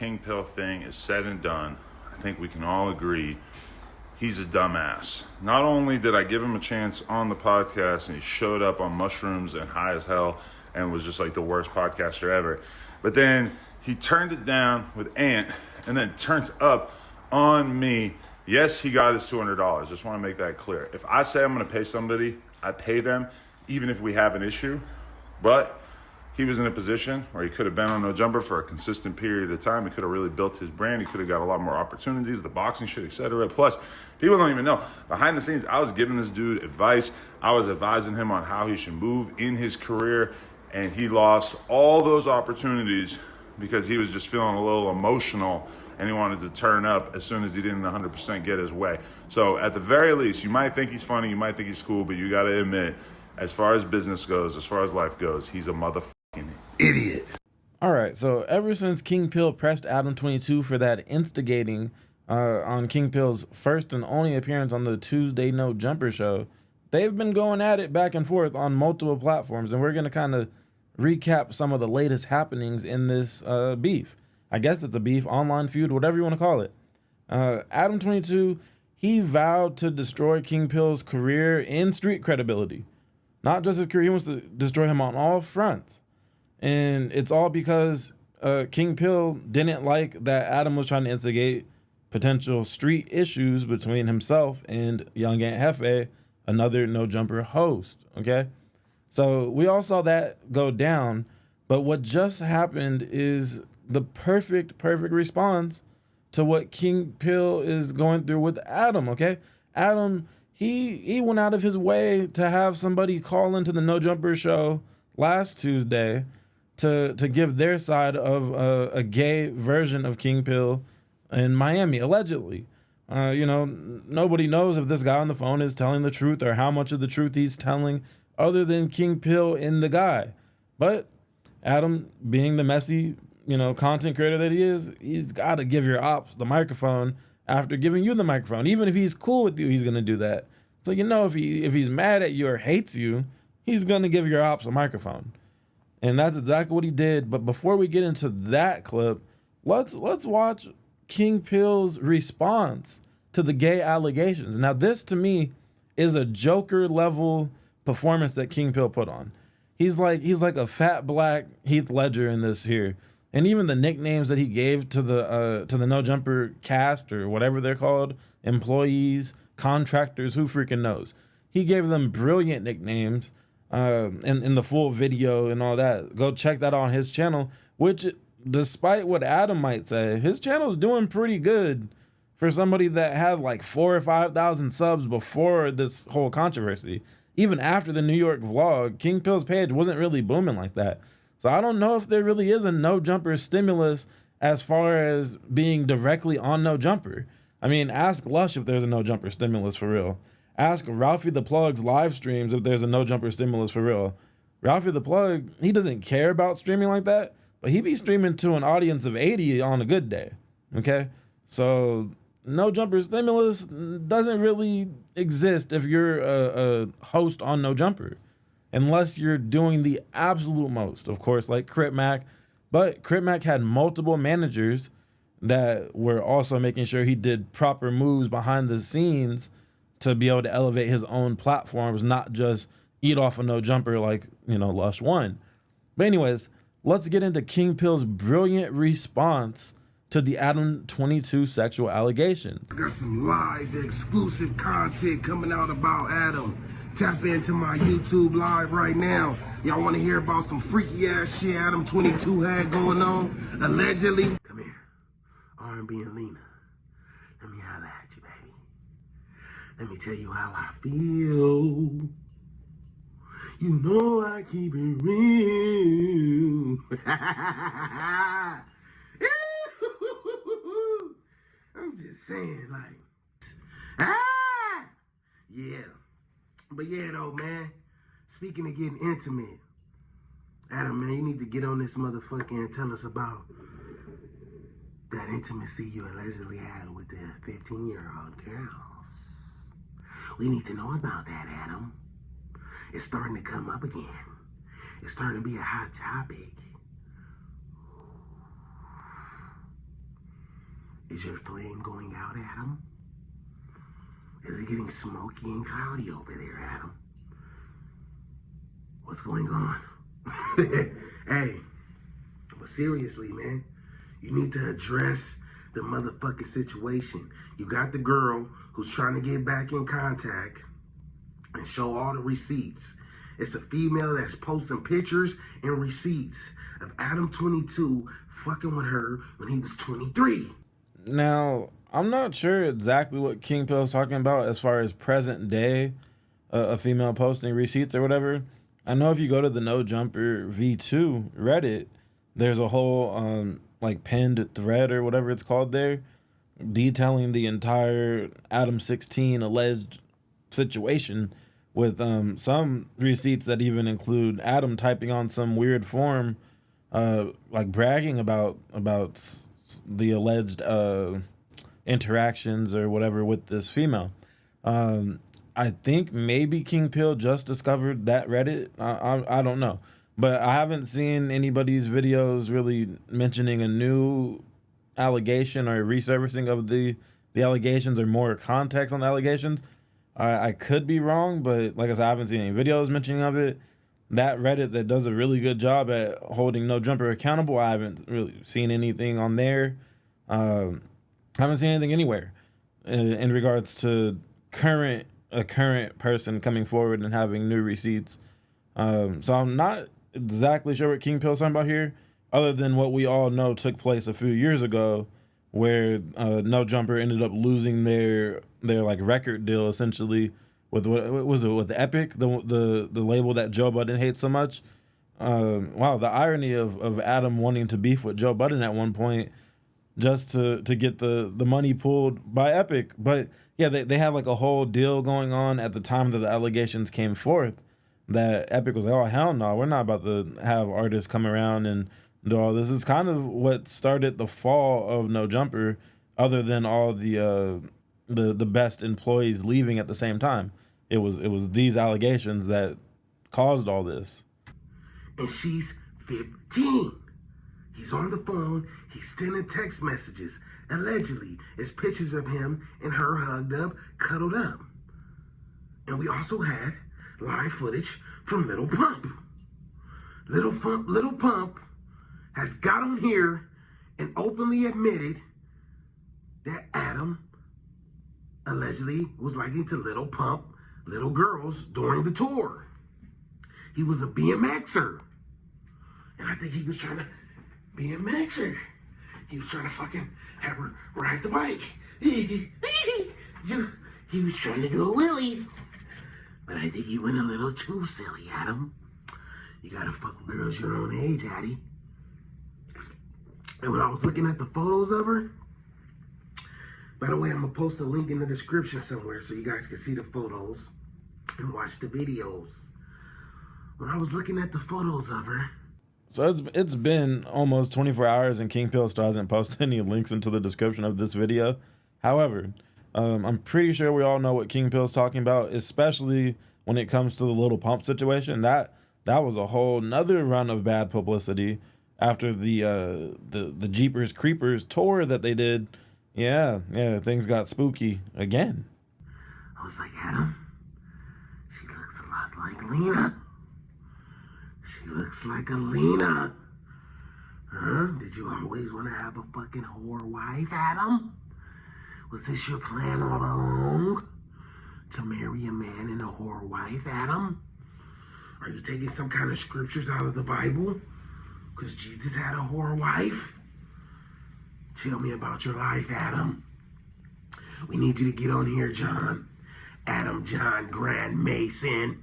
King Pill thing is said and done, I think we can all agree he's a dumbass. Not only did I give him a chance on the podcast and he showed up on mushrooms and high as hell and was just like the worst podcaster ever, but then he turned it down with Ant and then turned up on me. Yes, he got his $200. Just want to make that clear. If I say I'm going to pay somebody, I pay them even if we have an issue. But he was in a position where he could have been on No Jumper for a consistent period of time. He could have really built his brand. He could have got a lot more opportunities, the boxing shit, etc. Plus, people don't even know. Behind the scenes, I was giving this dude advice. I was advising him on how he should move in his career. And he lost all those opportunities because he was just feeling a little emotional and he wanted to turn up as soon as he didn't 100% get his way. So at the very least, you might think he's funny, you might think he's cool, but you got to admit, as far as business goes, as far as life goes, he's a motherfucking idiot. All right, so ever since King Pill pressed Adam22 for that instigating on King Pill's first and only appearance on the Tuesday No Jumper show, they've been going at it back and forth on multiple platforms, and we're going to kind of recap some of the latest happenings in this beef. I guess it's a beef, online feud, whatever you want to call it. Adam22, he vowed to destroy King Pill's career and street credibility. Not just his career, he wants to destroy him on all fronts. And it's all because King Pill didn't like that Adam was trying to instigate potential street issues between himself and Young Ant Hefe, another No Jumper host, okay? So we all saw that go down, but what just happened is the perfect response to what King Pill is going through with Adam, okay? Adam, he went out of his way to have somebody call into the No Jumper show last Tuesday to give their side of a gay version of King Pill in Miami, allegedly. Nobody knows if this guy on the phone is telling the truth or how much of the truth he's telling other than King Pill and the guy. But Adam, being the messy, content creator that he is, he's got to give your ops the microphone after giving you the microphone. Even if he's cool with you, he's going to do that. So, if he's mad at you or hates you, he's going to give your ops a microphone. And that's exactly what he did. But before we get into that clip, let's watch King Pill's response to the gay allegations. Now, this to me is a Joker level performance that King Pill put on. He's like a fat black Heath Ledger in this here. And even the nicknames that he gave to the No Jumper cast or whatever they're called, employees, contractors, who freaking knows. He gave them brilliant nicknames in the full video and all that. Go check that on his channel, which, despite what Adam might say, his channel's doing pretty good for somebody that had like 4,000 or 5,000 subs before this whole controversy. Even after the New York vlog, King Pill's page wasn't really booming like that. So I don't know if there really is a No Jumper stimulus as far as being directly on No Jumper. I mean, ask Lush if there's a No Jumper stimulus for real. Ask Ralphie the Plug's live streams if there's a No Jumper stimulus for real. Ralphie the Plug, he doesn't care about streaming like that, but he be streaming to an audience of 80 on a good day, okay? So No Jumper stimulus doesn't really exist if you're a host on No Jumper, unless you're doing the absolute most, of course, like Crip Mac. But Crip Mac had multiple managers that were also making sure he did proper moves behind the scenes to be able to elevate his own platforms, not just eat off a No Jumper like, Lush One. But anyways, let's get into King Pill's brilliant response to the Adam22 sexual allegations. I got some live exclusive content coming out about Adam. Tap into my YouTube live right now. Y'all want to hear about some freaky ass shit Adam22 had going on? Allegedly. Come here. R&B and Lena. Let me holla at you, baby. Let me tell you how I feel. You know I keep it real. I'm just saying, yeah. But yeah, though, man, speaking of getting intimate, Adam, man, you need to get on this motherfucker and tell us about that intimacy you allegedly had with the 15-year-old girls. We need to know about that, Adam. It's starting to come up again. It's starting to be a hot topic. Is your flame going out, Adam? Is it getting smoky and cloudy over there, Adam? What's going on? Hey, but seriously, man, you need to address the motherfucking situation. You got the girl who's trying to get back in contact and show all the receipts. It's a female that's posting pictures and receipts of Adam22 fucking with her when he was 23. Now, I'm not sure exactly what King Pill is talking about as far as present day, a female posting receipts or whatever. I know if you go to the No Jumper V2 Reddit, there's a whole like pinned thread or whatever it's called there, detailing the entire Adam16 alleged situation with some receipts that even include Adam typing on some weird form, like bragging about the alleged interactions or whatever with this female. I think maybe King Pill just discovered that Reddit. I don't know, but I haven't seen anybody's videos really mentioning a new allegation or resurfacing of the allegations or more context on the allegations. I could be wrong, but like I said, I haven't seen any videos mentioning of it. That Reddit that does a really good job at holding No Jumper accountable, I haven't really seen anything on there. I haven't seen anything anywhere in regards to a current person coming forward and having new receipts. So I'm not exactly sure what King Pill's talking about here, other than what we all know took place a few years ago, where No Jumper ended up losing their like record deal essentially with what was it, with the Epic, the label that Joe Budden hates so much. Wow, the irony of Adam wanting to beef with Joe Budden at one point just to get the money pulled by Epic. But yeah, they have like a whole deal going on at the time that the allegations came forth, that Epic was like, oh hell no, we're not about to have artists come around and do all this. Is kind of what started the fall of No Jumper, other than all the best employees leaving at the same time. It was these allegations that caused all this. And she's 15. He's on the phone. He's sending text messages. Allegedly, it's pictures of him and her hugged up, cuddled up. And we also had live footage from Little Pump. Little Pump has got on here and openly admitted that Adam allegedly was liking to Little Pump little girls during the tour. He was a BMXer. And I think he was trying to BMX her. He was trying to fucking have her ride the bike. He was trying to go Willie. But I think he went a little too silly, Adam. You gotta fuck with girls your own age, Addy. And when I was looking at the photos of her, by the way, I'm gonna post a link in the description somewhere so you guys can see the photos and watch the videos. When I was looking at the photos of her, so it's been almost 24 hours and King Pill still hasn't posted any links into the description of this video. However, I'm pretty sure we all know what King Pill's talking about, especially when it comes to the Little Pump situation. That was a whole nother run of bad publicity after the Jeepers Creepers tour that they did. Yeah, things got spooky again. I was like, Adam, she looks a lot like Lena. She looks like a Lena. Huh? Did you always want to have a fucking whore wife, Adam? Was this your plan all along? To marry a man and a whore wife, Adam? Are you taking some kind of scriptures out of the Bible? Because Jesus had a whore wife? Tell me about your life, Adam. We need you to get on here, John. Adam John Grandmason.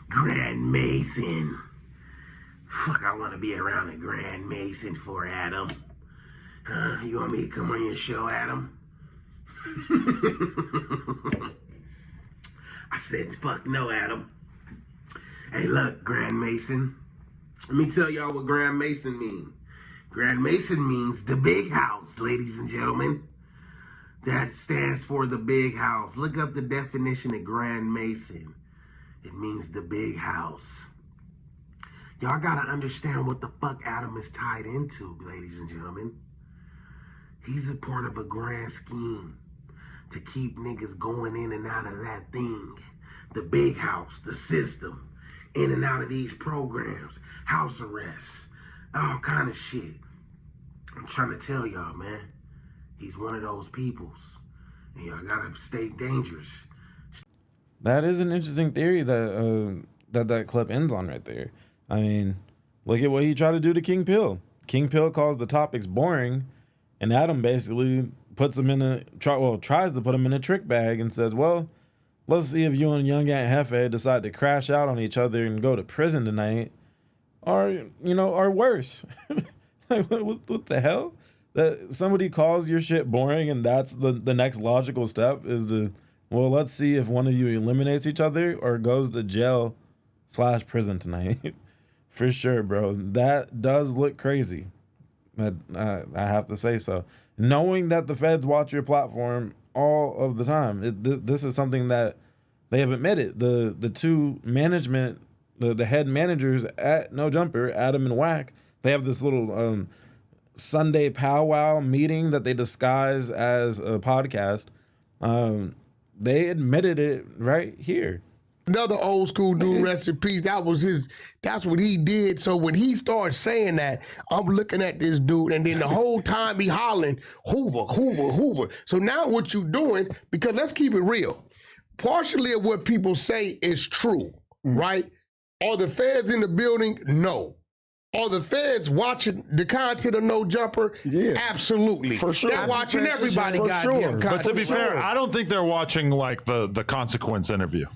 Grandmason. Fuck, I want to be around a Grandmason for Adam. Huh? You want me to come on your show, Adam? I said, fuck no, Adam. Hey, look, Grandmason. Let me tell y'all what Grandmason means. Grandmason means the big house, ladies and gentlemen. That stands for the big house. Look up the definition of Grandmason. It means the big house. Y'all gotta understand what the fuck Adam is tied into, ladies and gentlemen. He's a part of a grand scheme to keep niggas going in and out of that thing. The big house, the system, in and out of these programs, house arrests, all kind of shit. I'm trying to tell y'all, man, he's one of those peoples, and y'all gotta stay dangerous. That is an interesting theory that clip ends on right there. I mean, look at what he tried to do to King Pill. King Pill calls the topics boring, and Adam basically puts him in tries to put him in a trick bag and says, well, let's see if you and young Aunt Hefe decide to crash out on each other and go to prison tonight, or worse. Like, what the hell? That somebody calls your shit boring, and that's the next logical step is let's see if one of you eliminates each other or goes to jail/prison tonight. For sure, bro. That does look crazy. I have to say so. Knowing that the feds watch your platform all of the time, this is something that they have admitted. The two management, the head managers at No Jumper, Adam and Wack, they have this little Sunday powwow meeting that they disguise as a podcast. They admitted it right here. Another old school dude, rest in peace. That's what he did. So when he started saying that, I'm looking at this dude, and then the whole time he hollering, Hoover, Hoover, Hoover. So now what you doing, because let's keep it real. Partially of what people say is true, right? Are the feds in the building? No. Are the feds watching the content of No Jumper? Yeah. Absolutely. For sure. They're watching everybody goddamn content. But to be fair, I don't think they're watching like the Consequence interview.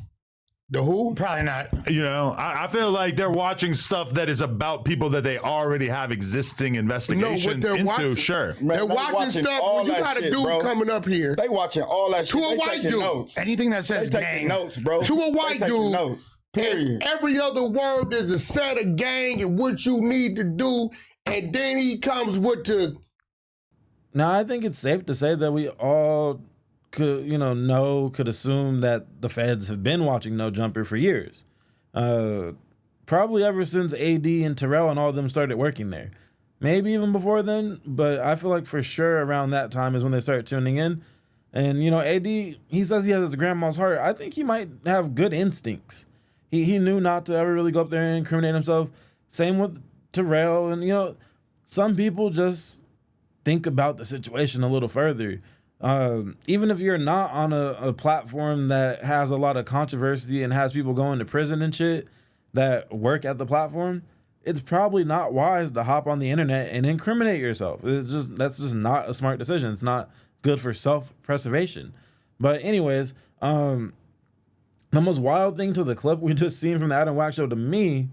The who? Probably not. I feel like they're watching stuff that is about people that they already have existing investigations into. Sure. They're watching stuff. When you got a dude coming up here. They watching all that shit. To a white dude. Notes. Anything that says gang. Notes, bro. To a white dude. Notes. Period. Every other word is a set of gang and what you need to do. And then he comes with the... Now, I think it's safe to say that we all could assume that the feds have been watching No Jumper for years. Probably ever since AD and Terrell and all of them started working there. Maybe even before then, but I feel like for sure around that time is when they started tuning in. And, AD, he says he has his grandma's heart. I think he might have good instincts. He knew not to ever really go up there and incriminate himself. Same with Terrell. And, some people just think about the situation a little further. Even if you're not on a platform that has a lot of controversy and has people going to prison and shit that work at the platform, it's probably not wise to hop on the internet and incriminate yourself. That's just not a smart decision. It's not good for self-preservation. But anyways, the most wild thing to the clip we just seen from the Adam Wack show to me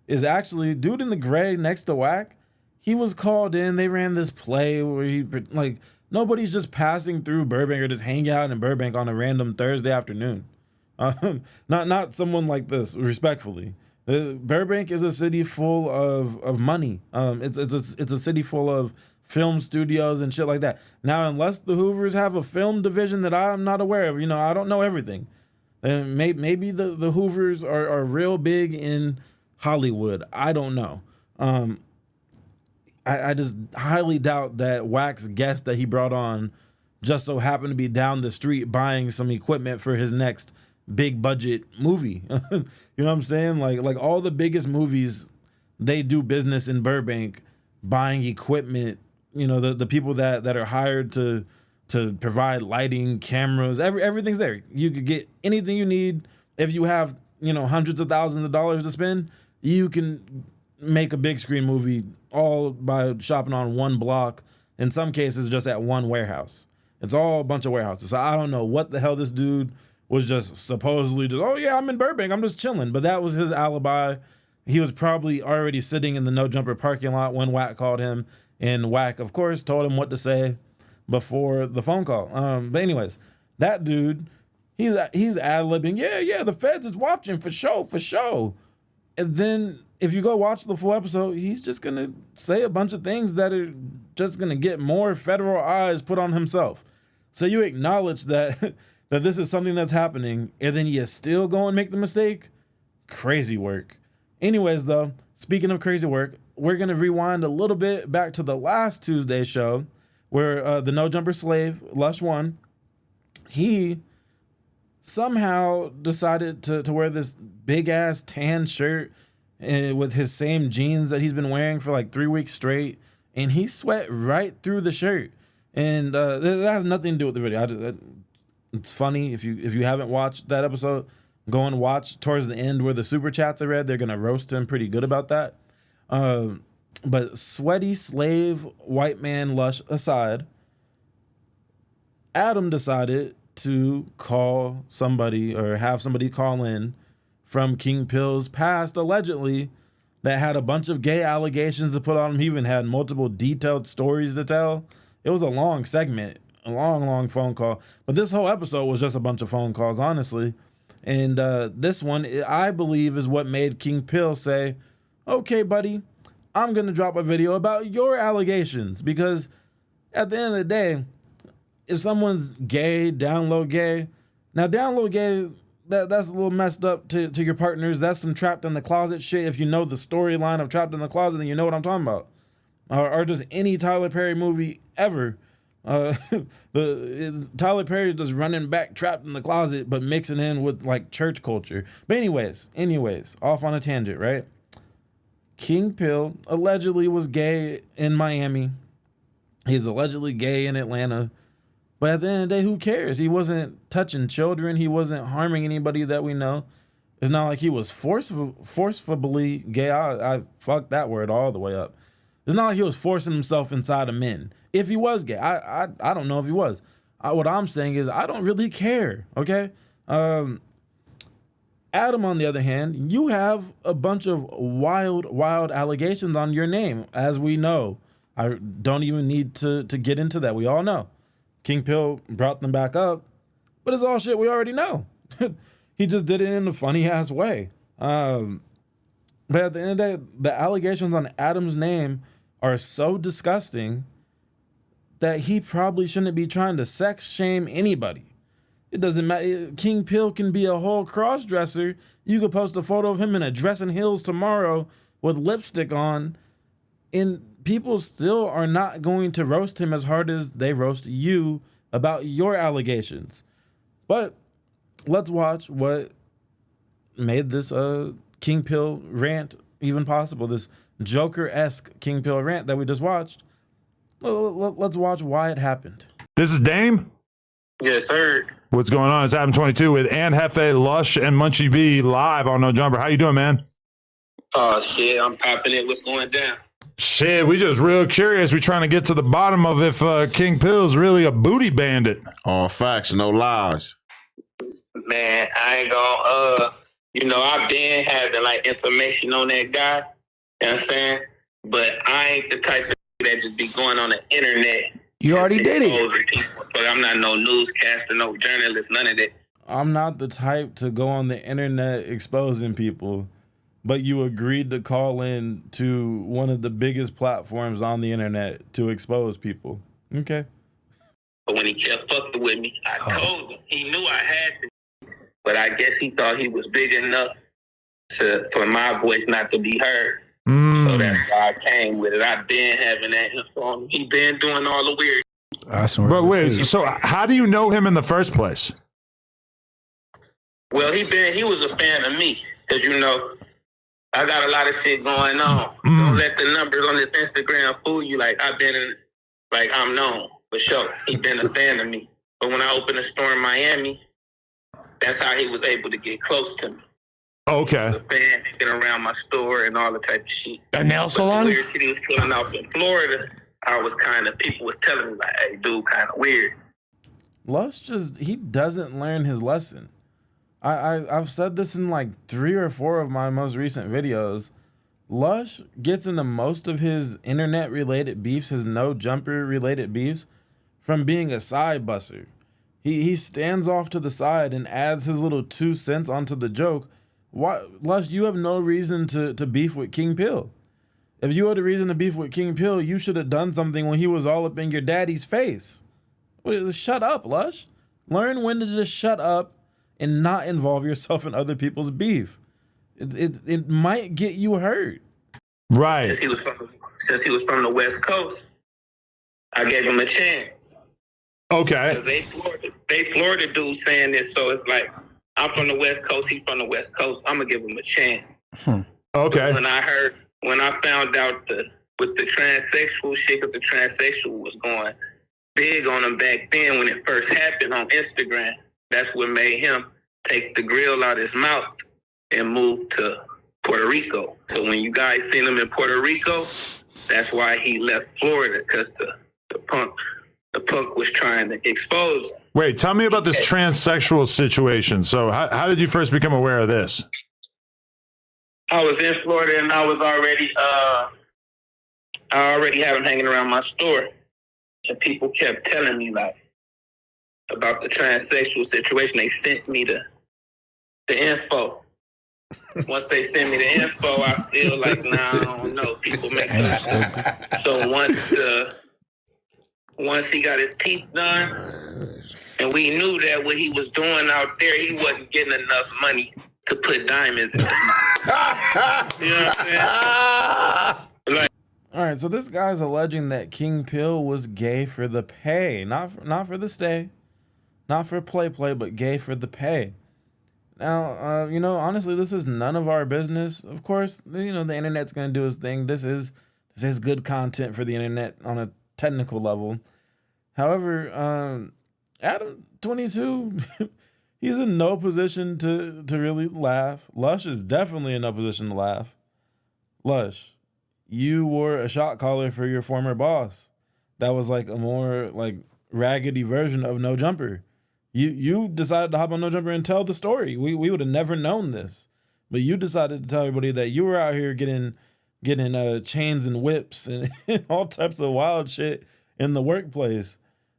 is actually dude in the gray next to Wack. He was called in. They ran this play where nobody's just passing through Burbank or just hanging out in Burbank on a random Thursday afternoon. Not someone like this, respectfully. Burbank is a city full of money. It's a city full of film studios and shit like that. Now, unless the Hoovers have a film division that I'm not aware of, I don't know everything. And maybe the Hoovers are real big in Hollywood. I don't know. I just highly doubt that Wack's guest that he brought on just so happened to be down the street buying some equipment for his next big budget movie. You know what I'm saying? Like all the biggest movies, they do business in Burbank buying equipment. The people that are hired to provide lighting, cameras, everything's there. You could get anything you need. If you have, hundreds of thousands of dollars to spend, you can make a big screen movie all by shopping on one block. In some cases, just at one warehouse. It's all a bunch of warehouses. So I don't know what the hell this dude was just supposedly oh yeah, I'm in Burbank, I'm just chilling. But that was his alibi. He was probably already sitting in the No Jumper parking lot when Wack called him. And Wack, of course, told him what to say before the phone call. But anyways, that dude, he's ad-libbing, yeah, the feds is watching for show. And then if you go watch the full episode, he's just going to say a bunch of things that are just going to get more federal eyes put on himself. So you acknowledge that that this is something that's happening, and then you still go and make the mistake? Crazy work. Anyways, though, speaking of crazy work, we're going to rewind a little bit back to the last Tuesday show where the no jumper slave, Lush won. He somehow decided to wear this big ass tan shirt with his same jeans that he's been wearing for like 3 weeks straight, and he sweat right through the shirt. And that has nothing to do with the video. It's funny if you haven't watched that episode, go and watch towards the end where the super chats are read. They're gonna roast him pretty good about that. But sweaty slave white man Lush aside, Adam decided to call somebody or have somebody call in from King Pill's past, allegedly, that had a bunch of gay allegations to put on him. He even had multiple detailed stories to tell. It was a long segment, a long phone call. But this whole episode was just a bunch of phone calls, honestly. And this one, I believe, is what made King Pill say, okay, buddy, I'm going to drop a video about your allegations. Because at the end of the day, if someone's gay, down low gay, now down low gay, that's a little messed up to your partners. That's some trapped in the closet shit. If you know the storyline of Trapped in the Closet, then you know what I'm talking about. Or just any Tyler Perry movie ever. Tyler Perry is just running back trapped in the closet, but mixing in with like church culture. But anyways, off on a tangent, right? King Pill allegedly was gay in Miami. He's allegedly gay in Atlanta. But at the end of the day, who cares? He wasn't touching children. He wasn't harming anybody that we know. It's not like he was forcefully gay. I fucked that word all the way up. It's not like he was forcing himself inside of men. If he was gay, I don't know if he was. What I'm saying is I don't really care, okay? Adam, on the other hand, you have a bunch of wild allegations on your name, as we know. I don't even need to get into that. We all know. King Pill brought them back up, but it's all shit we already know. He just did it in a funny-ass way. But at the end of the day, the allegations on Adam's name are so disgusting that he probably shouldn't be trying to sex shame anybody. It doesn't matter. King Pill can be a whole cross-dresser. You could post a photo of him in a dress and heels tomorrow with lipstick on, and people still are not going to roast him as hard as they roast you about your allegations. But let's watch what made this King Pill rant even possible, this Joker-esque King Pill rant that we just watched. Let's watch why it happened. This is Dame? Yes, sir. What's going on? It's Adam22 with Ann Hefe, Lush, and Munchie B live on No Jumper. How you doing, man? Oh, shit, I'm popping it. What's going down? Shit, we just real curious. We trying to get to the bottom of if King Pill's really a booty bandit. All facts, no lies. Man, I ain't gonna, I've been having, like, information on that guy. You know what I'm saying? But I ain't the type of that just be going on the internet. You already did it. People. But I'm not no newscaster, no journalist, none of that. I'm not the type to go on the internet exposing people, but you agreed to call in to one of the biggest platforms on the internet to expose people. Okay. But when he kept fucking with me, I told him. He knew I had this, but I guess he thought he was big enough for my voice not to be heard. So that's why I came with it. I've been having that info on him. He been doing all the weird. But wait, so how do you know him in the first place? Well, he was a fan of me, because, I got a lot of shit going on. Don't let the numbers on this Instagram fool you. Like, I'm known, for sure. He been a fan of me. But when I opened a store in Miami, that's how he was able to get close to me. Okay. He was a fan, hanging around my store and all the type of shit. A nail salon? The weird shit he was pulling off in Florida, people was telling me, like, hey, dude, kind of weird. Lush he doesn't learn his lesson. I've said this in like 3 or 4 of my most recent videos. Lush gets into most of his internet-related beefs, his no-jumper-related beefs, from being a side busser. He stands off to the side and adds his little 2 cents onto the joke. Why, Lush, you have no reason to beef with King Pill. If you had a reason to beef with King Pill, you should have done something when he was all up in your daddy's face. Shut up, Lush. Learn when to just shut up and not involve yourself in other people's beef. It might get you hurt. Right. Since he was from the West Coast, I gave him a chance. Okay. Because they Florida dudes saying this, so it's like, I'm from the West Coast, he's from the West Coast. I'm gonna give him a chance. Okay. When I found out with the transsexual shit, because the transsexual was going big on him back then when it first happened on Instagram. That's what made him take the grill out his mouth and move to Puerto Rico. So when you guys seen him in Puerto Rico, that's why he left Florida, because the punk was trying to expose him. Wait, tell me about this transsexual situation. So how did you first become aware of this? I was in Florida and I was already I already had him hanging around my store. And people kept telling me like about the transsexual situation. They sent me the info. Once they sent me the info, I still like, nah, I don't know. People make that. So once he got his teeth done, and we knew that what he was doing out there, he wasn't getting enough money to put diamonds in his mouth. You know what I'm saying? Like, All right, so this guy's alleging that King Pill was gay for the pay, not for the stay, not for play, but gay for the pay. Now, honestly, this is none of our business. Of course, the internet's gonna do its thing. This is good content for the internet on a technical level. However, Adam22, he's in no position to really laugh. Lush is definitely in no position to laugh. Lush, you wore a shot collar for your former boss. That was like a more like raggedy version of No Jumper. You decided to hop on No Jumper and tell the story. We would have never known this, but you decided to tell everybody that you were out here getting chains and whips and all types of wild shit in the workplace,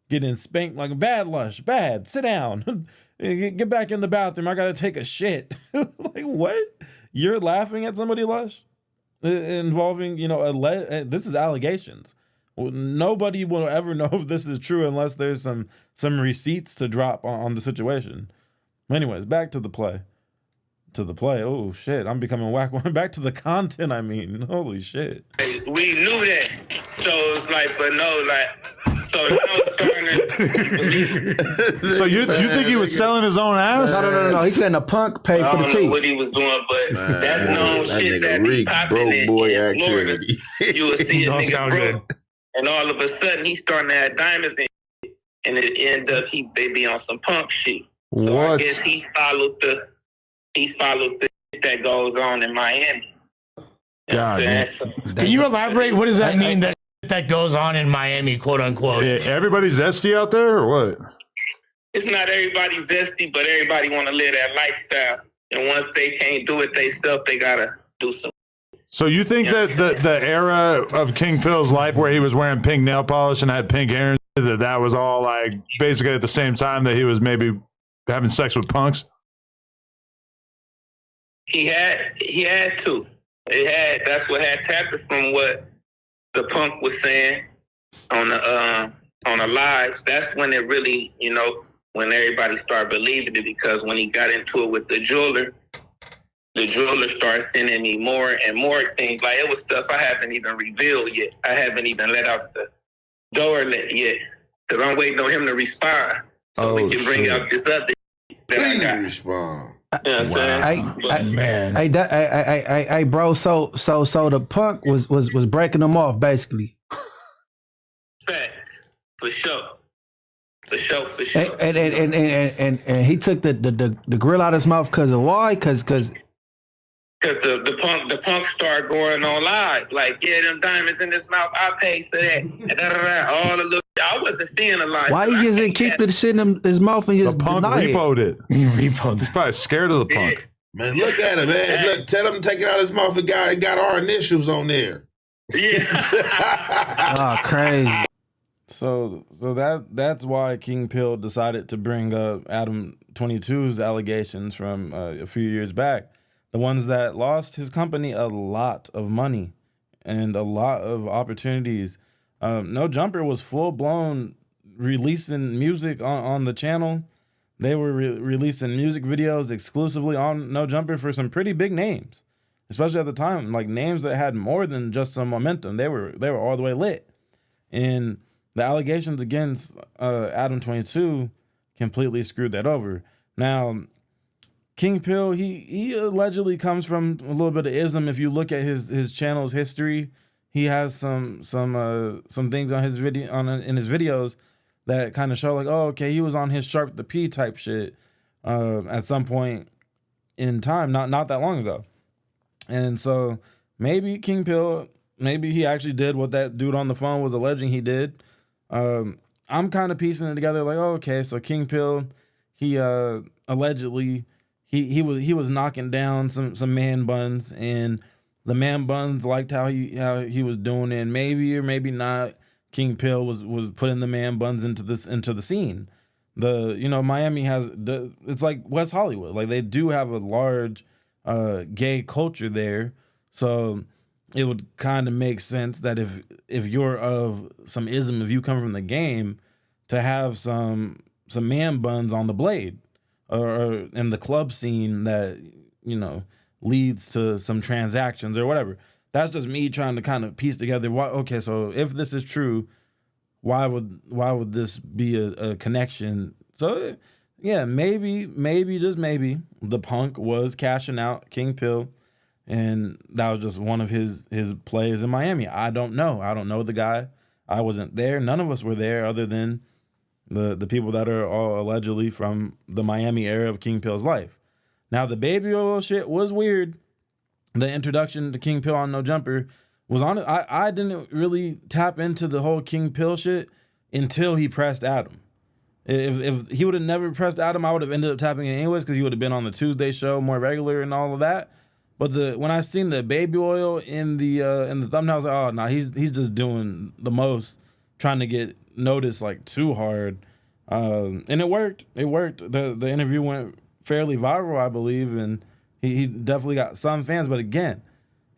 getting spanked like bad, Lush, bad. Sit down, get back in the bathroom. I gotta take a shit. Like what? You're laughing at somebody, Lush, involving this is allegations. Well, nobody will ever know if this is true unless there's some receipts to drop on the situation. Anyways, back to the play. Oh shit, I'm becoming whack. Back to the content. I mean, holy shit. we knew that, so it's like, but no, like, so now it's starting to. So you think he was selling his own ass? No. He said the punk paid for the I don't know teeth. what he was doing, but that's known that shit nigga that be Rick popping broke in boy Florida. activity. You will see a Don't nigga sound broke, and all of a sudden he's starting to have diamonds in, and it end up they be on some punk shit. So I What? guess he followed the shit that goes on in Miami. You know what I'm God, saying? So, Can you elaborate? What does that mean that goes on in Miami, quote unquote? Yeah, everybody's zesty out there, or what? it's not everybody zesty, but everybody want to live that lifestyle. And once they can't do it themselves, they gotta do something. So you think that the era of King Pill's life, where he was wearing pink nail polish and had pink hair, that was all like basically at the same time that he was maybe having sex with punks? He had to. That's what had tapped it from what the punk was saying on the lives. That's when it really, when everybody started believing it, because when he got into it with the jeweler started sending me more and more things. Like, it was stuff I haven't even revealed yet. I haven't even let out the door yet, because I'm waiting on him to respond so we can bring out this other that I got. Respond. You know what I'm saying? Hey, bro. So the punk was breaking them off basically. Facts, for sure. And he took the grill out of his mouth because of why? Because the punk started going on live, like, yeah, them diamonds in this mouth, I paid for that. And all the little, I wasn't seeing a lot. why he just didn't keep the shit in his mouth and just The punk deny repoed it. He's Repo. probably scared of the punk. Man, look at him, man. Look, tell him to take it out of his mouth. It got our initials on there. Yeah. Oh, crazy. So that's why King Pill decided to bring up Adam22's allegations from a few years back, the ones that lost his company a lot of money and a lot of opportunities. No Jumper was full blown releasing music on the channel. They were releasing music videos exclusively on No Jumper for some pretty big names, especially at the time, like names that had more than just some momentum. They were all the way lit. And the allegations against Adam22 completely screwed that over. Now, King Pill, he allegedly comes from a little bit of ism. If you look at his channel's history, he has some things on his in his videos that kind of show like, oh, okay, he was on his Sharp the P type shit at some point in time, not that long ago. And so maybe King Pill, maybe he actually did what that dude on the phone was alleging he did. I'm kind of piecing it together like, oh, okay, so King Pill, he allegedly he was knocking down some man buns, and the man buns liked how he was doing it. And maybe or maybe not, King Pill was putting the man buns into the scene. Miami has it's like West Hollywood. Like, they do have a large gay culture there. So it would kind of make sense that if you're of some ism, if you come from the game, to have some man buns on the blade or in the club scene that, leads to some transactions or whatever. That's just me trying to kind of piece together okay, so if this is true, why would this be a connection? So yeah, maybe just maybe the punk was cashing out King Pill, and that was just one of his plays in Miami. I don't know the guy. I wasn't there. None of us were there other than the people that are all allegedly from the Miami era of King Pill's life. Now, the baby oil shit was weird. The introduction to King Pill on No Jumper was on it. I didn't really tap into the whole King Pill shit until he pressed Adam. If he would have never pressed Adam, I would have ended up tapping in anyways, because he would have been on the Tuesday show more regular and all of that. But when I seen the baby oil in the thumbnail, I was like, oh no, he's just doing the most, trying to get noticed like too hard, and it worked. The interview went fairly viral, I believe, and he definitely got some fans. But again,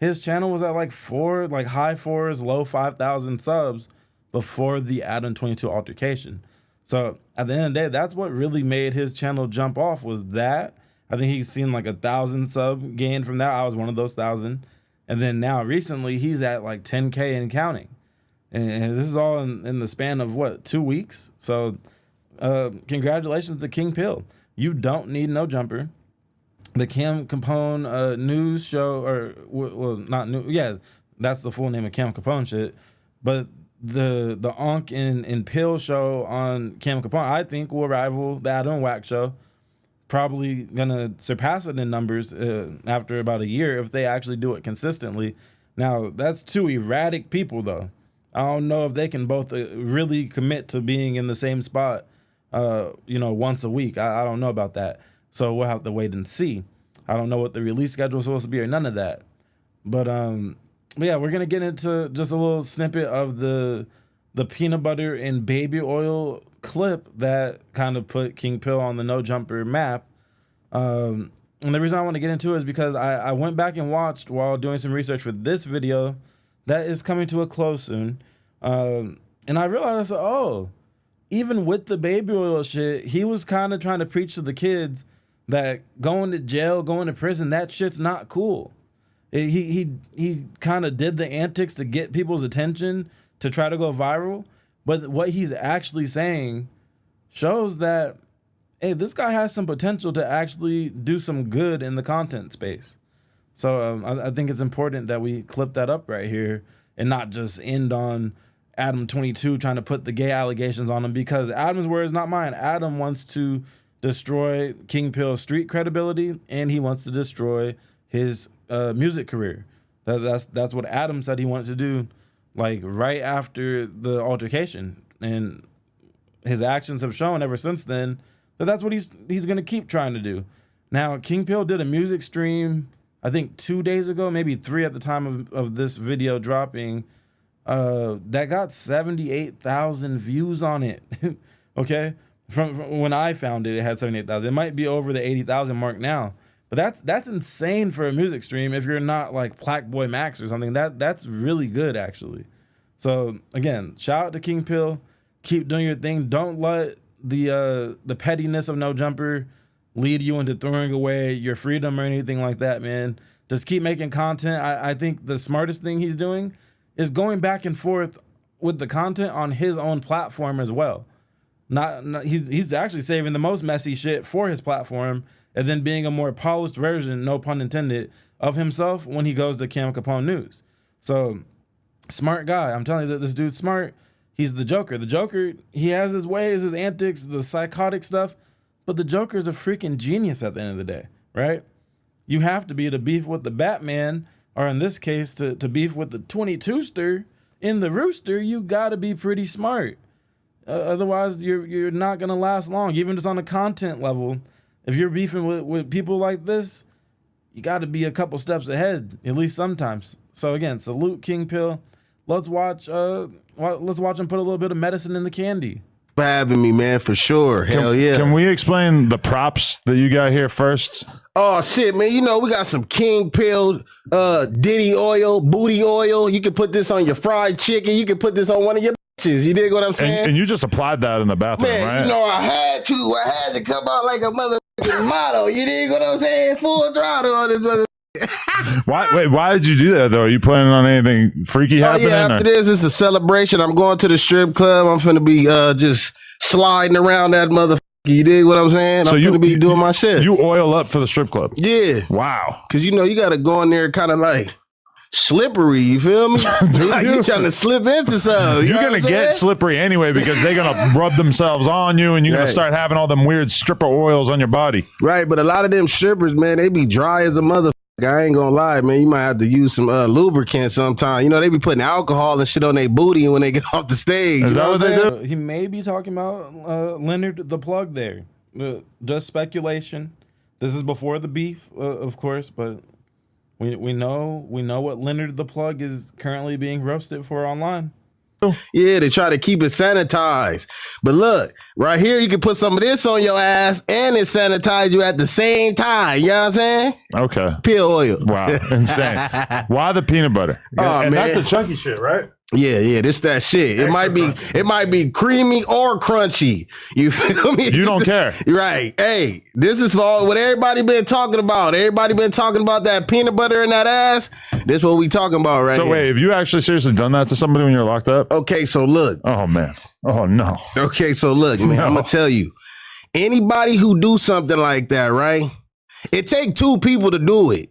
his channel was at like high 4s, low 5,000 subs before the Adam22 altercation. So at the end of the day, that's what really made his channel jump off, was that. I think he's seen like 1,000 sub gain from that. I was one of those 1,000. And then now recently he's at like 10K and counting. And this is all in the span of 2 weeks. So congratulations to King Pill. You don't need No Jumper. The Cam Capone news show, not new, yeah, that's the full name of Cam Capone shit. But the Onk and Pill show on Cam Capone, I think, will rival the Adam Wack show. Probably gonna surpass it in numbers after about a year if they actually do it consistently. Now, that's two erratic people, though. I don't know if they can both really commit to being in the same spot, once a week. I don't know about that. So we'll have to wait and see. I don't know what the release schedule is supposed to be or none of that. But yeah, we're gonna get into just a little snippet of the peanut butter and baby oil clip that kind of put King Pill on the No Jumper map. And the reason I want to get into it is because I went back and watched while doing some research for this video that is coming to a close soon. And I realized, even with the baby oil shit, he was kind of trying to preach to the kids that going to jail, going to prison, that shit's not cool. He kind of did the antics to get people's attention to try to go viral. But what he's actually saying shows that, hey, this guy has some potential to actually do some good in the content space. So I think it's important that we clip that up right here and not just end on Adam22 trying to put the gay allegations on him, because Adam's words, not mine. Adam wants to destroy King Pill's street credibility, and he wants to destroy his music career. That's what Adam said he wanted to do, like right after the altercation, and his actions have shown ever since then that that's what he's gonna keep trying to do. Now, King Pill did a music stream, I think 2 days ago, maybe 3 at the time of this video dropping, that got 78,000 views on it. Okay, from when I found it, it had 78,000. It might be over the 80,000 mark now. But that's insane for a music stream. If you're not like Plaque Boy Max or something, that's really good actually. So again, shout out to King Pill. Keep doing your thing. Don't let the pettiness of No Jumper lead you into throwing away your freedom or anything like that, man. Just keep making content. I think the smartest thing he's doing is going back and forth with the content on his own platform as well. He's actually saving the most messy shit for his platform, and then being a more polished version, no pun intended, of himself when he goes to Cam Capone News. So, smart guy. I'm telling you that this dude's smart. He's the Joker. The Joker, he has his ways, his antics, the psychotic stuff, but the Joker's a freaking genius at the end of the day, right? You have to be to beef with the Batman, or in this case, to beef with the 22ster in the Rooster, you gotta be pretty smart. Otherwise, you're not gonna last long, even just on a content level. If you're beefing with people like this, you gotta be a couple steps ahead, at least sometimes. So again, salute King Pill. Let's watch him put a little bit of medicine in the candy. For having me, man, for sure. Hell yeah. Can we explain the props that you got here first? Oh shit, man! You know we got some King Pill, Diddy oil, booty oil. You can put this on your fried chicken. You can put this on one of your bitches. You dig what I'm saying? And you just applied that in the bathroom, Man, right? you know I had to come out like a motherfucking model. You dig what I'm saying? Full throttle on this other. Why did you do that though? Are you planning on anything freaky happening? Yeah, after this, it's a celebration. I'm going to the strip club. I'm finna be just sliding around that motherfucker. You dig what I'm saying? So I'm finna be doing my shit. You oil up for the strip club? Yeah. Wow. Cause you know you gotta go in there kind of like slippery, you feel me? Like you trying to slip into something. You're gonna get slippery anyway because they're gonna rub themselves on you and you're gonna start having all them weird stripper oils on your body. Right, but a lot of them strippers, man, they be dry as a motherfucker. I ain't gonna lie, man. You might have to use some lubricant sometime. You know, they be putting alcohol and shit on their booty when they get off the stage. Is that what they do? He may be talking about Leonard the Plug there. Just speculation. This is before the beef, of course, but we know what Leonard the Plug is currently being roasted for online. Yeah, they try to keep it sanitized. But look, right here, you can put some of this on your ass and it sanitize you at the same time. You know what I'm saying? Okay. Pill oil. Wow. Insane. Why the peanut butter? Oh, and man. that's the chunky shit, right? Yeah, this that shit. It might be creamy or crunchy. You feel me? You don't care. Right. Hey, this is for what everybody been talking about. Everybody been talking about that peanut butter in that ass. This what we talking about right So here. wait, have you actually seriously done that to somebody when you're locked up? Okay, so look. Oh man. Oh no. Okay, so look, man, I'm gonna tell you. Anybody who do something like that, right? It take two people to do it.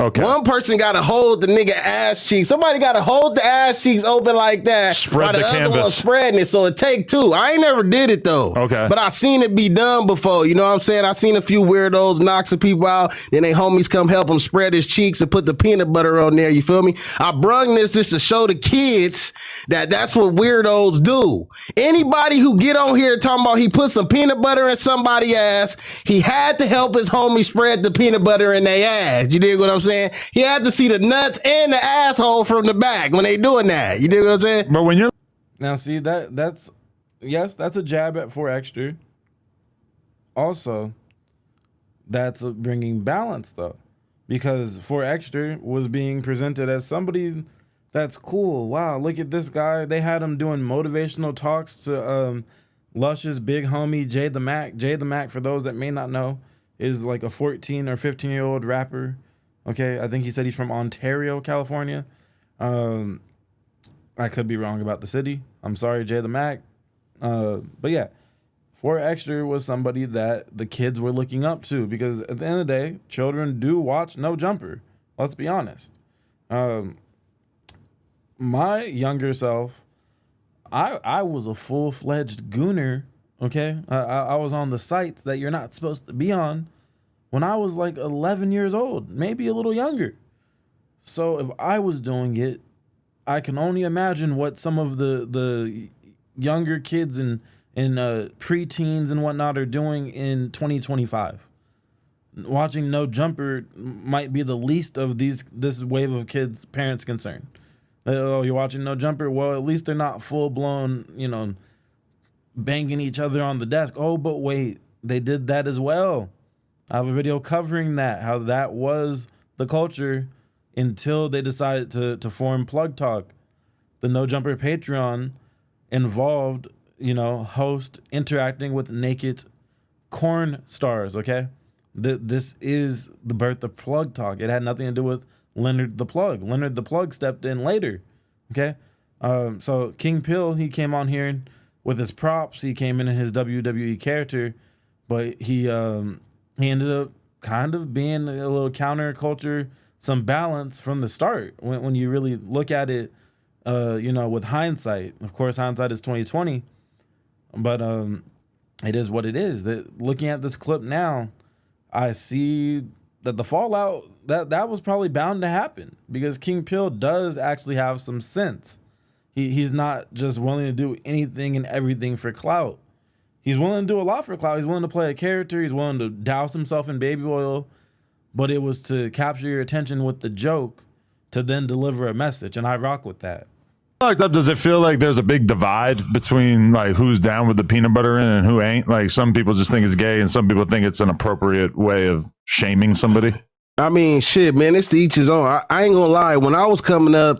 Okay. One person got to hold the nigga ass cheeks. Somebody got to hold the ass cheeks open like that. Spread while the other canvas. one spreading it. So it take two. I ain't never did it though. Okay. But I seen it be done before. You know what I'm saying? I seen a few weirdos knock some people out. Then they homies come help him spread his cheeks and put the peanut butter on there. You feel me? I brung this just to show the kids that that's what weirdos do. Anybody who get on here talking about he put some peanut butter in somebody's ass, he had to help his homie spread the peanut butter in their ass. You dig what I'm saying? He had to see the nuts and the asshole from the back when they doing that. You dig what I'm saying? But when you're Now see that's a jab at 4Extra. Also, that's bringing balance though, because 4Extra was being presented as somebody that's cool. Wow, look at this guy. They had him doing motivational talks to Lush's big homie Jay the Mac. Jay the Mac, for those that may not know, is like a 14 or 15-year-old rapper. Okay, I think he said he's from Ontario, California. I could be wrong about the city. I'm sorry, Jay the Mac. But yeah, 4Extra was somebody that the kids were looking up to, because at the end of the day, children do watch No Jumper. Let's be honest. My younger self, I was a full-fledged gooner, okay? I was on the sites that you're not supposed to be on when I was like 11 years old, maybe a little younger. So if I was doing it, I can only imagine what some of the younger kids and preteens and whatnot are doing in 2025. Watching No Jumper might be the least of this wave of kids' parents' concern. Oh, you're watching No Jumper? Well, at least they're not full-blown, banging each other on the desk. Oh, but wait, they did that as well. I have a video covering that, how that was the culture until they decided to form Plug Talk. The No Jumper Patreon involved, host interacting with naked corn stars, okay? This is the birth of Plug Talk. It had nothing to do with Leonard the Plug. Leonard the Plug stepped in later, okay? So King Pill, he came on here with his props. He came in his WWE character, but he ended up kind of being a little counterculture, some balance from the start. When you really look at it, with hindsight. Of course, hindsight is 2020, but it is what it is. That looking at this clip now, I see that the fallout that was probably bound to happen because King Pill does actually have some sense. He's not just willing to do anything and everything for clout. He's willing to do a lot for clout. He's willing to play a character. He's willing to douse himself in baby oil, but it was to capture your attention with the joke to then deliver a message, and I rock with that. Does it feel like there's a big divide between like who's down with the peanut butter in and who ain't? Like some people just think it's gay and some people think it's an appropriate way of shaming somebody. I mean, shit, man, it's to each his own. I ain't gonna lie. When I was coming up,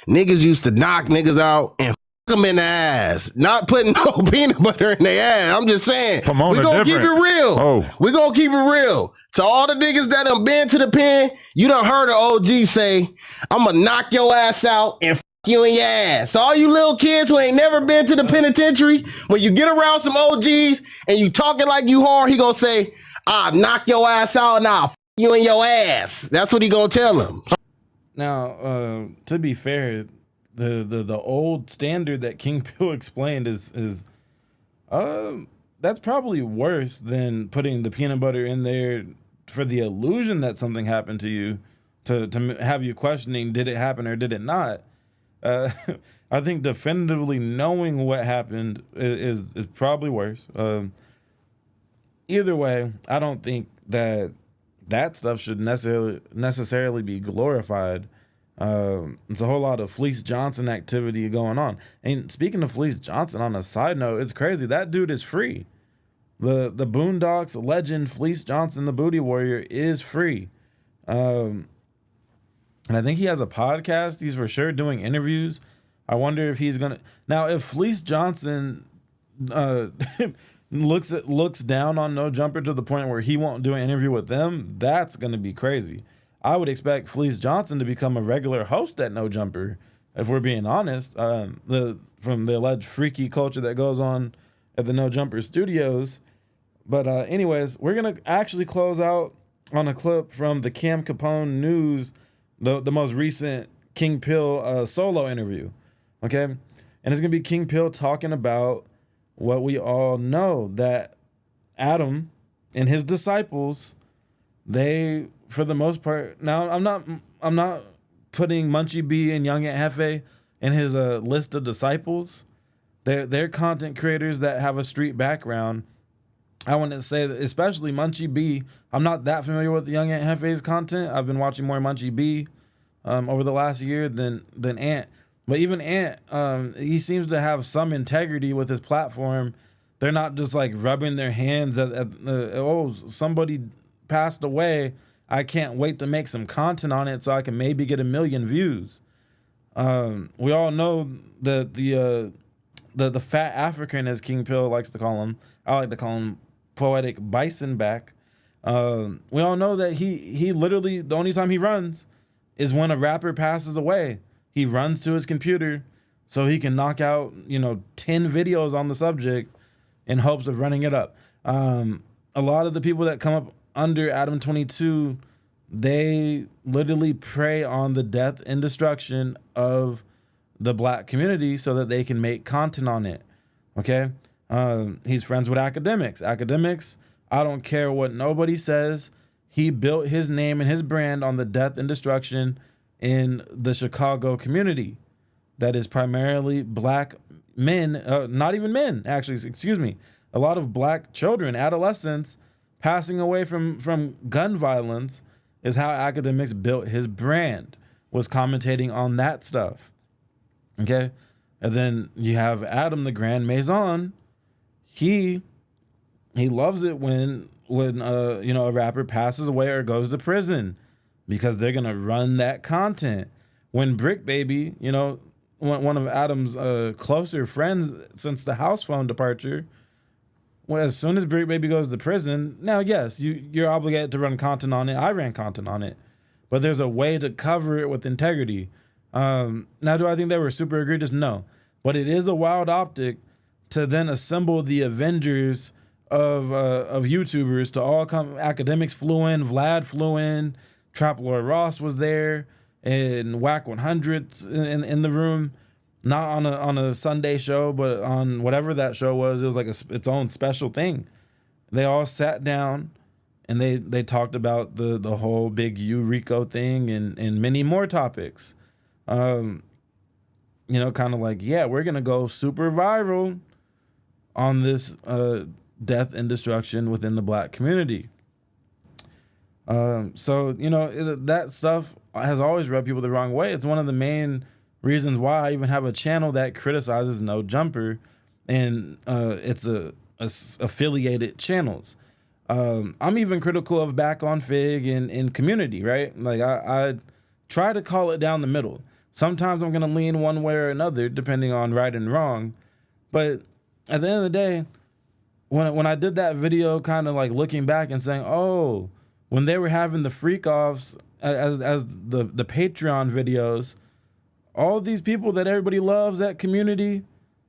niggas used to knock niggas out and them in the ass, not putting no peanut butter in their ass. I'm just saying, we gonna keep it real. Oh. We gonna keep it real. To all the niggas that done been to the pen, you done heard an OG say, I'm gonna knock your ass out and you in your ass. So all you little kids who ain't never been to the penitentiary, when you get around some OGs and you talking like you hard, he gonna say, I'll knock your ass out and I'll you in your ass. That's what he gonna tell him. Now, to be fair, the old standard that King Pill explained is that's probably worse than putting the peanut butter in there for the illusion that something happened to you, to have you questioning, did it happen or did it not? I think definitively knowing what happened is probably worse. Either way, I don't think that stuff should necessarily be glorified. It's a whole lot of Fleece Johnson activity going on. And speaking of Fleece Johnson, on a side note, it's crazy. That dude is free. The Boondocks legend Fleece Johnson, the Booty Warrior, is free. And I think he has a podcast. He's for sure doing interviews. I wonder if he's gonna now. If Fleece Johnson looks down on No Jumper to the point where he won't do an interview with them, that's gonna be crazy. I would expect Fleece Johnson to become a regular host at No Jumper, if we're being honest. From the alleged freaky culture that goes on at the No Jumper studios. But anyways, we're gonna actually close out on a clip from the Cam Capone News, the most recent King Pill solo interview, okay? And it's going to be King Pill talking about what we all know, that Adam and his disciples, they, for the most part, now I'm not putting Munchie B and Young Aunt Hefe in his list of disciples. They're content creators that have a street background. I wouldn't say that, especially Munchie B. I'm not that familiar with the Young Aunt Hefe's content. I've been watching more Munchie B over the last year than Ant. But even Ant, he seems to have some integrity with his platform. They're not just like rubbing their hands at somebody passed away. I can't wait to make some content on it so I can maybe get 1 million views. We all know that the fat African, as King Pill likes to call him, I like to call him Poetic Bison back. We all know that he literally, the only time he runs is when a rapper passes away. He runs to his computer so he can knock out 10 videos on the subject in hopes of running it up. A lot of the people that come up under Adam22, they literally prey on the death and destruction of the black community so that they can make content on it. Okay? He's friends with academics. Academics, I don't care what nobody says. He built his name and his brand on the death and destruction in the Chicago community that is primarily black men, not even men, actually, excuse me. A lot of black children, adolescents, passing away from gun violence is how academics built his brand, was commentating on that stuff. Okay? And then you have Adam the Grandmason. He loves it when a rapper passes away or goes to prison because they're gonna run that content. When Brick Baby, one of Adam's closer friends since the house phone departure, well, as soon as Brick Baby goes to prison, now yes, you're obligated to run content on it. I ran content on it, but there's a way to cover it with integrity. Now, do I think they were super egregious? No. But it is a wild optic to then assemble the Avengers of YouTubers to all come. Academics flew in, Vlad flew in, Trap Lord Ross was there, and Whack 100 in the room. Not on a Sunday show, but on whatever that show was. It was like its own special thing. They all sat down and they talked about the whole big Rico thing and many more topics. Kind of like, yeah, we're going to go super viral on this death and destruction within the black community. That stuff has always rubbed people the wrong way. It's one of the main reasons why I even have a channel that criticizes No Jumper, and it's affiliated channels. I'm even critical of Back on Fig and Community, right? Like I try to call it down the middle. Sometimes I'm gonna lean one way or another, depending on right and wrong. But at the end of the day, when I did that video, kind of like looking back and saying, oh, when they were having the freak offs as the Patreon videos, all these people that everybody loves at Community,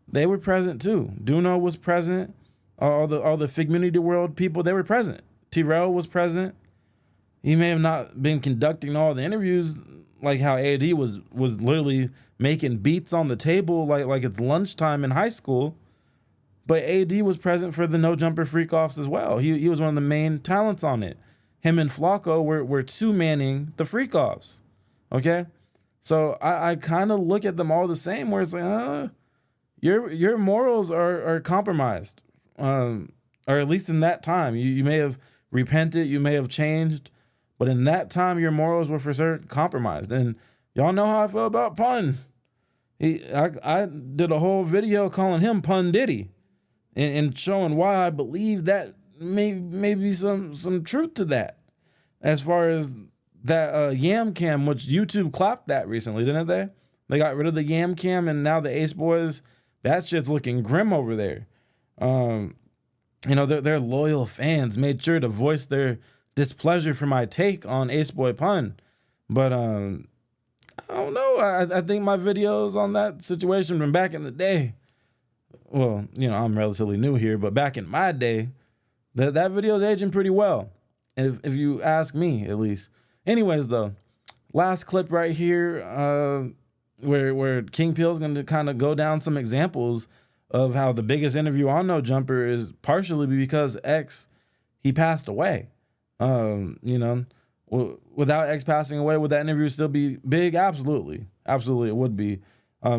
they were present too. Duno was present. All the Figmunity World people, they were present. T-Rail was present. He may have not been conducting all the interviews like how AD was literally making beats on the table like it's lunchtime in high school. But AD was present for the No Jumper freak offs as well. He was one of the main talents on it. Him and Flacco were two-manning the freak offs. Okay? So I kind of look at them all the same, where it's like, your morals are compromised, or at least in that time. You may have repented, you may have changed, but in that time your morals were for certain compromised. And y'all know how I feel about Pun. I did a whole video calling him Pun Diddy, and showing why I believe that may be some truth to that, as far as that Yam Cam, which YouTube clapped that recently, didn't they? They got rid of the Yam Cam, and now the Ace Boys, that shit's looking grim over there. Their loyal fans made sure to voice their displeasure for my take on Ace Boy Pun. But I don't know. I think my videos on that situation from back in the day, well, I'm relatively new here, but back in my day, that video's aging pretty well, if you ask me, at least. Anyways, though, last clip right here, where King Peel's going to kind of go down some examples of how the biggest interview on No Jumper is partially because X, he passed away. Without X passing away, would that interview still be big? Absolutely. Absolutely, it would be.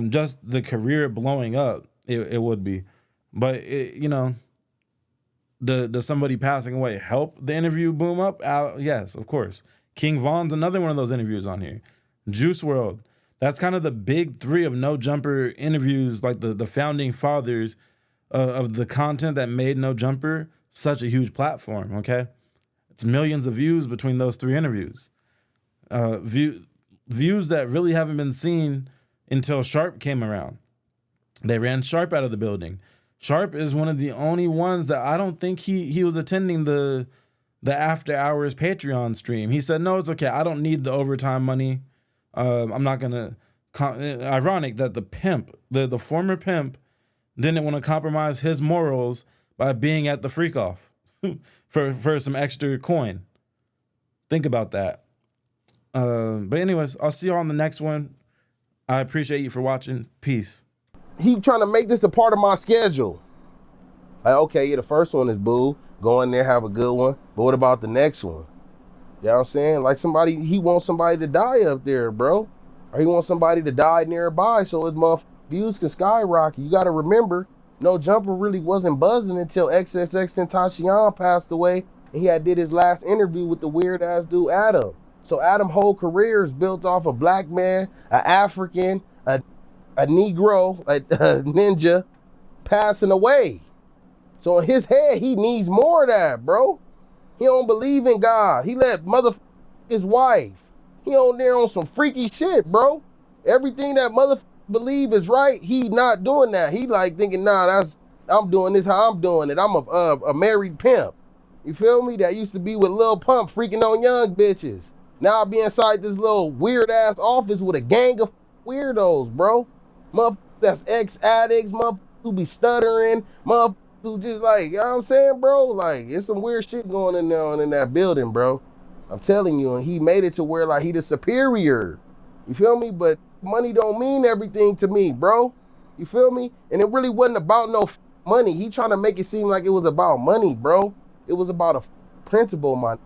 Just the career blowing up, it would be. But, does somebody passing away help the interview boom up? Yes, of course. King Von's another one of those interviews on here. Juice WRLD. That's kind of the big three of No Jumper interviews, like the founding fathers of the content that made No Jumper such a huge platform, okay? It's millions of views between those three interviews. Views that really haven't been seen until Sharp came around. They ran Sharp out of the building. Sharp is one of the only ones that I don't think he was attending the after hours Patreon stream. He said, no, it's okay. I don't need the overtime money. I'm not going to... Ironic that the pimp, the former pimp, didn't want to compromise his morals by being at the freak off for some extra coin. Think about that. But anyways, I'll see you on the next one. I appreciate you for watching. Peace. He trying to make this a part of my schedule. Like, okay, yeah, the first one is boo. Go in there, have a good one. But what about the next one? You know what I'm saying? Like he wants somebody to die up there, bro. Or he wants somebody to die nearby so his views can skyrocket. You got to remember, No Jumper really wasn't buzzing until XXXTentacion passed away. And he had did his last interview with the weird-ass dude, Adam. So Adam's whole career is built off a black man, an African, a Negro, a ninja passing away. So in his head, he needs more of that, bro. He don't believe in God. He let his wife. He on there on some freaky shit, bro. Everything that believe is right, he not doing that. He like thinking, nah, I'm doing this how I'm doing it. I'm a married pimp. You feel me? That used to be with Lil Pump freaking on young bitches. Now I be inside this little weird ass office with a gang of weirdos, bro. Motherfuckers that's ex-addicts, motherfuckers who be stuttering, motherfuckers who just like, you know what I'm saying, bro? Like, it's some weird shit going in there in that building, bro. I'm telling you, and he made it to where like he the superior. You feel me? But money don't mean everything to me, bro. You feel me? And it really wasn't about no money. He trying to make it seem like it was about money, bro. It was about a principle, my